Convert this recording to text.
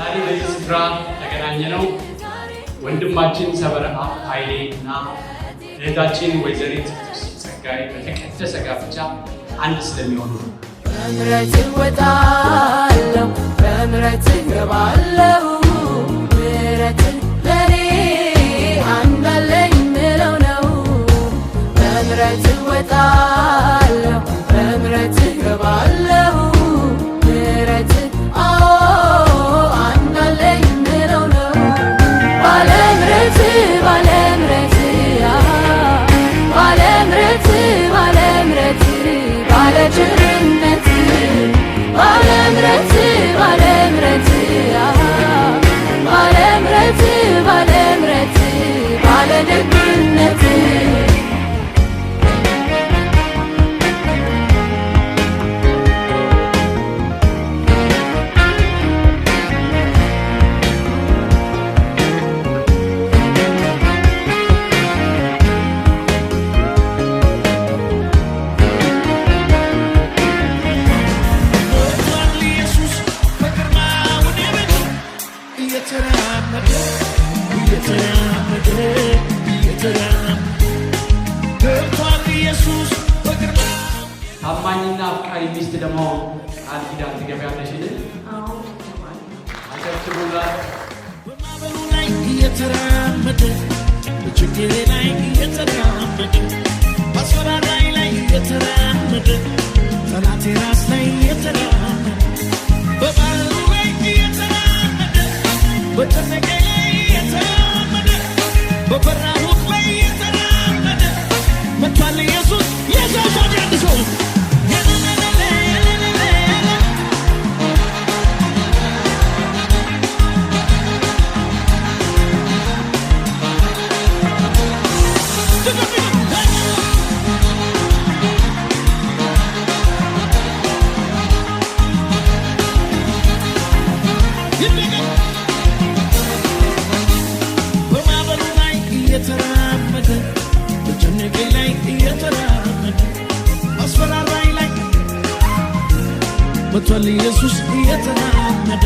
ዛሬ በዚህ ስፍራ ተገናኘነው ወንድማችን ሰበረአ ኃይሌና እህታችን ወይዘሪት ጸጋይ በተቀደሰ ጋብቻ አንድ ስለሚሆኑ ነው። በምሕረት እወጣለሁ፣ በምሕረት እገባለሁ፣ ምሕረት ለኔ አንድ አለኝ ምለው ነው። በምሕረት እወጣለሁ፣ በምሕረት እገባለሁ፣ ምሕረት አንድ አለኝ ምለው ነው። ባለ ምሕረት ባለ ምሕረት ባለ ምሕረት ባለ ምሕረት ባለ ቸርነት ባለ ምሕረት ባለ ምሕረት ባለ ምሕረት ባለ ምሕረት ባለ ደግነት ታማኝና አፍቃሪ ሚስት ደግሞ ቃል ኪዳን ትገቢያለሽን? አጨብጭቡላት። በማዕበሉ ላይ እየተራመደ በችግሬ ላይ እየተራመደ በአስፈራራይ ላይ እየተራመደ ጠላቴ ራስ ላይ እየተራመደ በባህሩ ላይ እየተራመደ በጨነቄ ላይ እየተራመደ በፈራሁት ላይ እየተራመደ መጥቷል ኢየሱስ የሸሻ ያድሶ በማዕበሉ ላይ እየተራመደ በጨነቄ ላይ እየተራመደ አስፈራራይ ላይ መጥቷል ኢየሱስ እየተራመደ